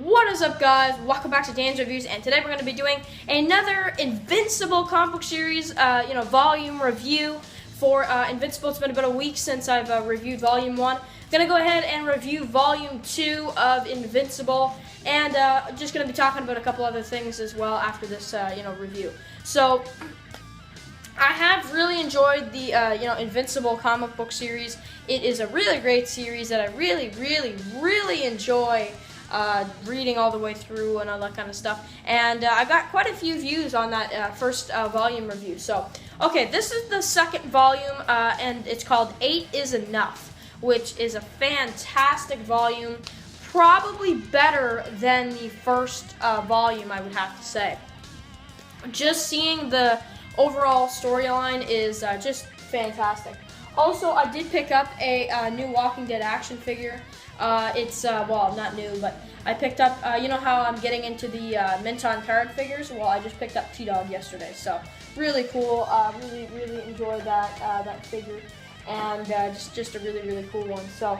What is up, guys? Welcome back to Dan's Reviews, and today we're going to be doing another Invincible comic book series, volume review for Invincible. It's been about a week since I've reviewed Volume 1. I'm going to go ahead and review Volume 2 of Invincible, and just going to be talking about a couple other things as well after this, review. So, I have really enjoyed the, Invincible comic book series. It is a really great series that I really enjoy reading all the way through and all that kind of stuff. And I got quite a few views on that first volume review. So, okay, this is the second volume, and it's called 8 is Enough, which is a fantastic volume. Probably better than the first volume, I would have to say. Just seeing the overall storyline is just fantastic. Also, I did pick up a new Walking Dead action figure. It's, well, not new, but I picked up, you know how I'm getting into the Minton card figures? Well, I just picked up T-Dog yesterday, so really cool. Really enjoyed that figure, and just a really cool one. So,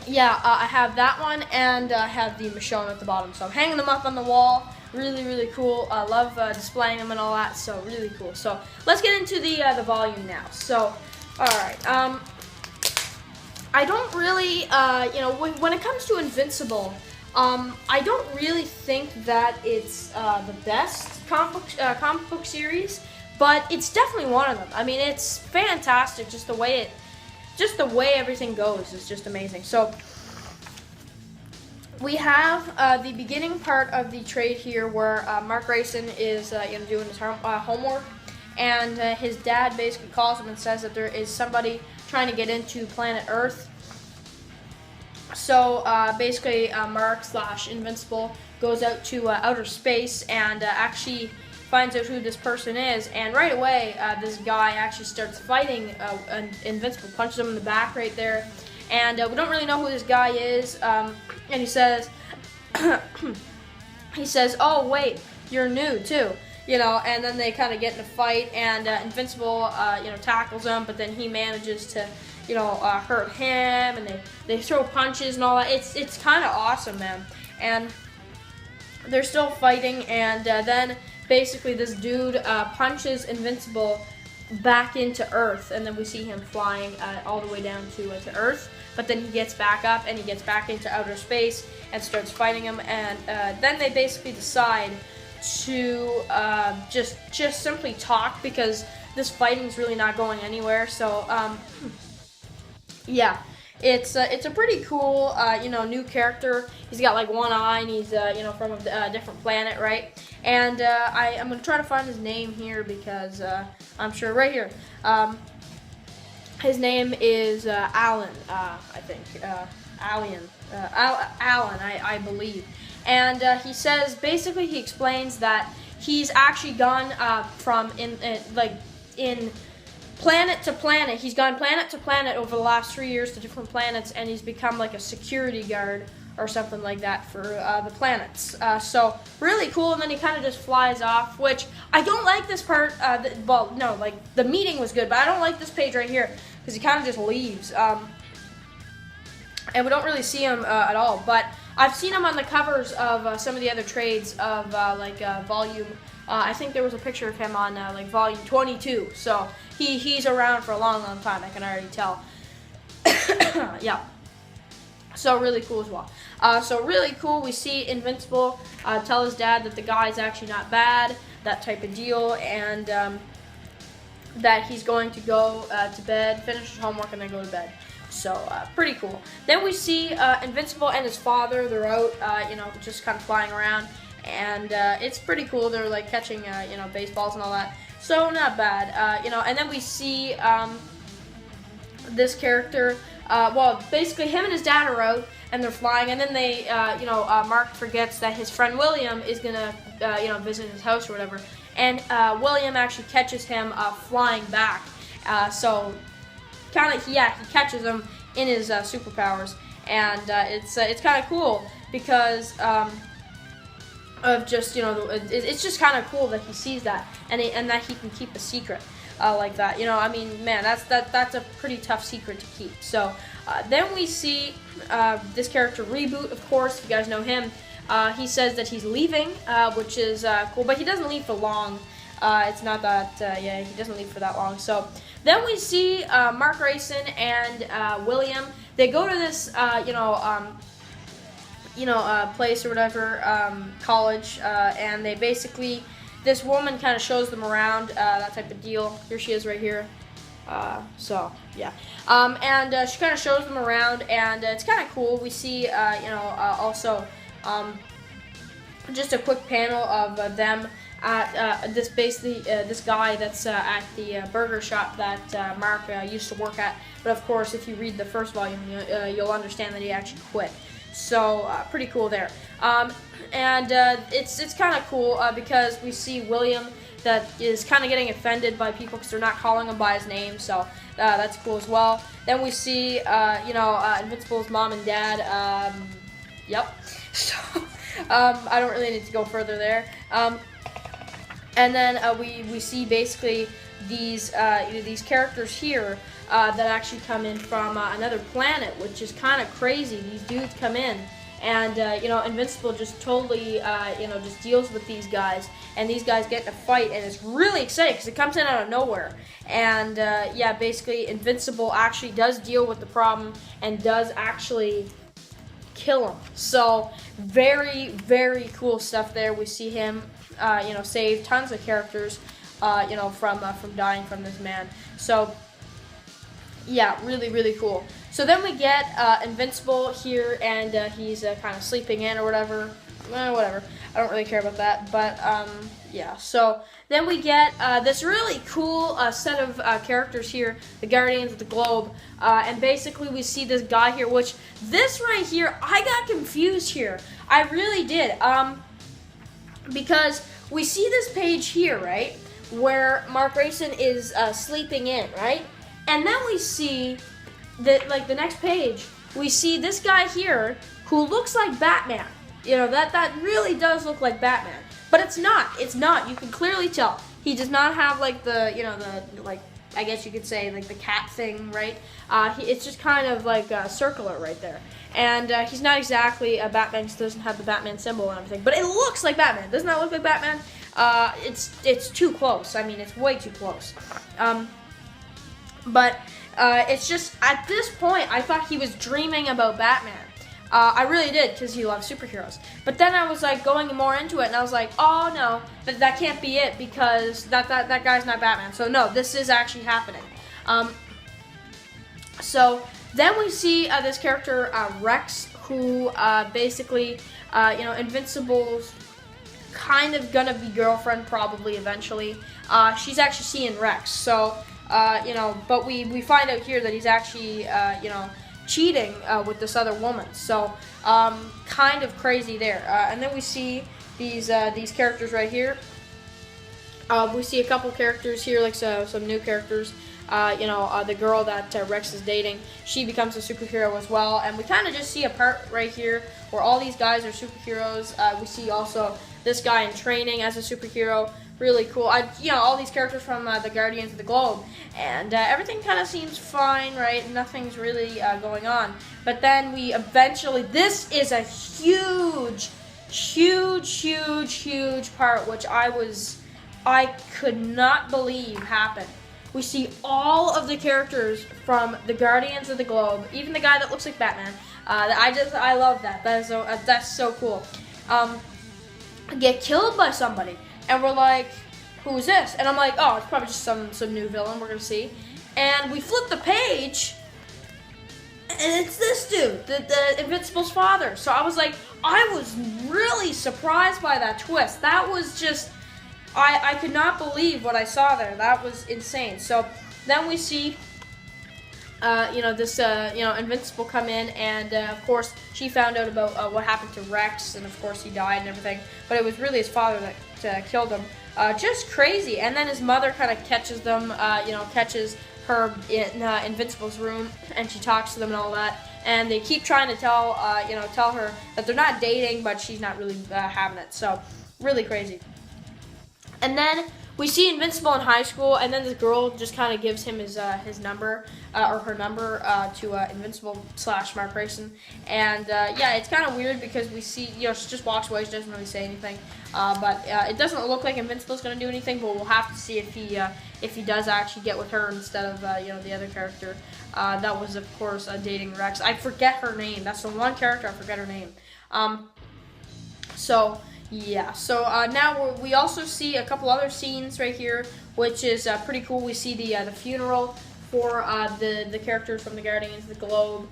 yeah, I have that one, and I have the Michonne at the bottom. So I'm hanging them up on the wall. Really cool. I love displaying them and all that, so really cool. So let's get into the volume now. So, alright, I don't really, when it comes to Invincible, I don't really think that it's the best comic book series, but it's definitely one of them. I mean, it's fantastic. Just the way everything goes is just amazing. So we have the beginning part of the trade here, where Mark Grayson is doing his homework, and his dad basically calls him and says that there is somebody trying to get into planet Earth. So basically, Mark / Invincible goes out to outer space and actually finds out who this person is. And right away, this guy actually starts fighting Invincible, punches him in the back right there. And we don't really know who this guy is. And he says, "Oh wait, you're new too." And then they kind of get in a fight, and Invincible, tackles him, but then he manages to, hurt him, and they throw punches and all that. It's kind of awesome, man. And they're still fighting, and then basically this dude punches Invincible back into Earth, and then we see him flying all the way down to Earth. But then he gets back up, and he gets back into outer space and starts fighting him, and then they basically decide to just simply talk, because this fighting's really not going anywhere. So yeah, it's a pretty cool new character. He's got like one eye, and he's from a different planet, right? And I'm gonna try to find his name here, because I'm sure right here. His name is Alan, I think. Alan, I believe. And he says, basically, he explains that he's actually gone from planet to planet. He's gone planet to planet over the last 3 years to different planets, and he's become like a security guard or something like that for the planets. So really cool. And then he kind of just flies off, which I don't like this part. The meeting was good, but I don't like this page right here, because he kind of just leaves. And we don't really see him at all, but I've seen him on the covers of some of the other trades of volume. I think there was a picture of him on volume 22. So he's around for a long time. I can already tell. Yeah. So really cool as well. So really cool. We see Invincible tell his dad that the guy's actually not bad, that type of deal, and that he's going to go to bed, finish his homework, and then go to bed. So, pretty cool. Then we see Invincible and his father. They're out, just kind of flying around. And it's pretty cool. They're, like, catching, baseballs and all that. So, not bad. And then we see this character. Basically, him and his dad are out, and they're flying. And then they, Mark forgets that his friend William is going to, visit his house or whatever. And William actually catches him flying back. He catches him in his superpowers, and it's kind of cool, because of just it's just kind of cool that he sees that, and that he can keep a secret. like that. You know, I mean, man, that's a pretty tough secret to keep. So then we see this character Reboot, of course, if you guys know him. He says that he's leaving, which is cool, but he doesn't leave for long. It's not that, yeah, he doesn't leave for that long. So then we see Mark Grayson and William. They go to this, place or whatever, college, and they basically, this woman kind of shows them around, that type of deal. Here she is right here. So, yeah. And she kind of shows them around, and it's kind of cool. We see, also, just a quick panel of them at this guy that's at the burger shop that Mark used to work at. But of course, if you read the first volume, you'll understand that he actually quit. So pretty cool there. And it's kind of cool because we see William that is kind of getting offended by people because they're not calling him by his name. So that's cool as well. Then we see Invincible's mom and dad. Yep. So I don't really need to go further there. And then we see basically these characters here that actually come in from another planet, which is kind of crazy. These dudes come in, and Invincible just totally just deals with these guys, and these guys get in a fight, and it's really exciting because it comes in out of nowhere. And basically Invincible actually does deal with the problem and does actually kill him. So very, very cool stuff there. We see him save tons of characters from dying from this man. So yeah, really, really cool. So then we get Invincible here, and he's kind of sleeping in or whatever. Whatever. I don't really care about that. But yeah. So then we get this really cool set of characters here, the Guardians of the Globe, and basically we see this guy here, which this right here, I got confused here. I really did. Because we see this page here, right, where Mark Grayson is sleeping in, right? And then we see that, like, the next page, we see this guy here who looks like Batman. You know, that really does look like Batman. But it's not. It's not. You can clearly tell. He does not have, like, I guess you could say, like, the cat thing, right? It's just kind of, like, circular right there. And he's not exactly a Batman because he doesn't have the Batman symbol and everything. But it looks like Batman. Doesn't that look like Batman? It's too close. I mean, it's way too close. But it's just, at this point, I thought he was dreaming about Batman. I really did, because he loves superheroes. But then I was, like, going more into it, and I was like, oh, no, that can't be it, because that guy's not Batman. So, no, this is actually happening. So then we see this character, Rex, who basically, Invincible's kind of gonna be girlfriend, probably, eventually. She's actually seeing Rex, so... but we find out here that he's actually, cheating with this other woman. So, kind of crazy there. And then we see these characters right here. We see a couple characters here, like some new characters. The girl that Rex is dating, she becomes a superhero as well. And we kind of just see a part right here where all these guys are superheroes. We see also this guy in training as a superhero. Really cool. All these characters from the Guardians of the Globe, and everything kind of seems fine, right? Nothing's really going on. But then we eventually, this is a huge part, which I could not believe happened. We see all of the characters from the Guardians of the Globe, even the guy that looks like Batman. I love that. That's so cool. Get killed by somebody. And we're like, who's this? And I'm like, oh, it's probably just some new villain we're going to see. And we flip the page, and it's this dude, the Invincible's father. So I was like, I was really surprised by that twist. That was just, I could not believe what I saw there. That was insane. So then we see, Invincible come in, and of course, she found out about what happened to Rex, and of course, he died and everything. But it was really his father that killed him. Just crazy. And then his mother kind of catches them, catches her in Invincible's room, and she talks to them and all that. And they keep trying to tell her that they're not dating, but she's not really having it. So, really crazy. And then we see Invincible in high school, and then the girl just kind of gives him his number or her number to Invincible / Mark Grayson, and yeah, it's kind of weird because we see, you know, she just walks away, she doesn't really say anything, but it doesn't look like Invincible's going to do anything, but we'll have to see if he does actually get with her instead of you know, the other character. That was, of course, dating Rex. I forget her name. That's the one character I forget her name. So yeah, so now we also see a couple other scenes right here, which is pretty cool. We see the funeral for the characters from the Guardians of the Globe.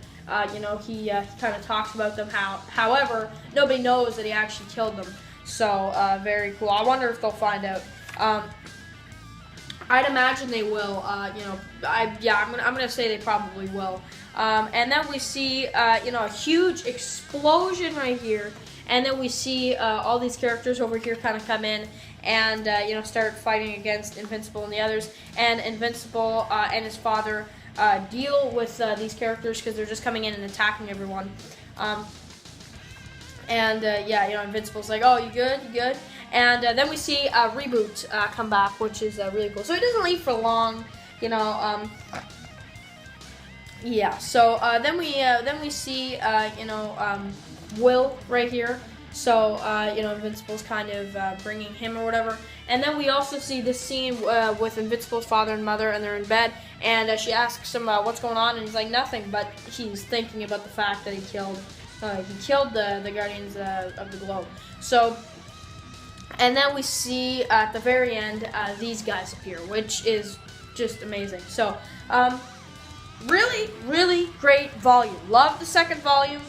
You know, he kind of talks about them. However, nobody knows that he actually killed them. So very cool. I wonder if they'll find out. I'd imagine they will. You know, I'm gonna say they probably will. And then we see you know, a huge explosion right here. And then we see all these characters over here kind of come in and you know, start fighting against Invincible and the others. And Invincible and his father deal with these characters because they're just coming in and attacking everyone. Yeah, you know, Invincible's like, "Oh, you good? You good?" And then we see Reboot come back, which is really cool. So he doesn't leave for long, you know. Yeah. So then we see you know, Will right here. So you know, Invincible's kind of bringing him or whatever. And then we also see this scene with Invincible's father and mother, and they're in bed. And she asks him what's going on, and he's like, nothing. But he's thinking about the fact that he killed the Guardians of the Globe. So, and then we see at the very end these guys appear, which is just amazing. So, really, really great volume. Love the second volume.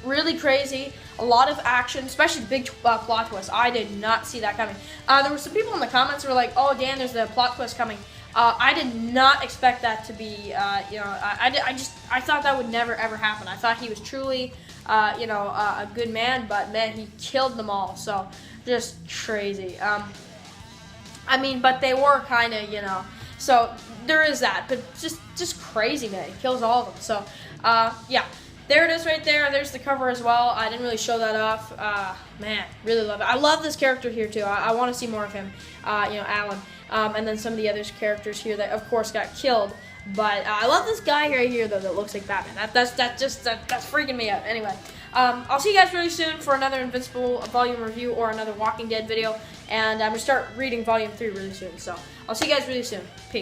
Really crazy. A lot of action, especially the big plot twist. I did not see that coming. There were some people in the comments who were like, "Oh, Dan, there's the plot twist coming." I did not expect that to be, you know, I thought that would never ever happen. I thought he was truly, you know, a good man, but man, he killed them all. So just crazy. I mean, but they were kind of, you know, so there is that, but just crazy, man. He kills all of them. So yeah. There it is right there. There's the cover as well. I didn't really show that off. Man, really love it. I love this character here, too. I want to see more of him, you know, Alan. And then some of the other characters here that, of course, got killed. But I love this guy right here, though, that looks like Batman. That's freaking me out. Anyway, I'll see you guys really soon for another Invincible volume review or another Walking Dead video. And I'm going to start reading volume 3 really soon. So I'll see you guys really soon. Peace.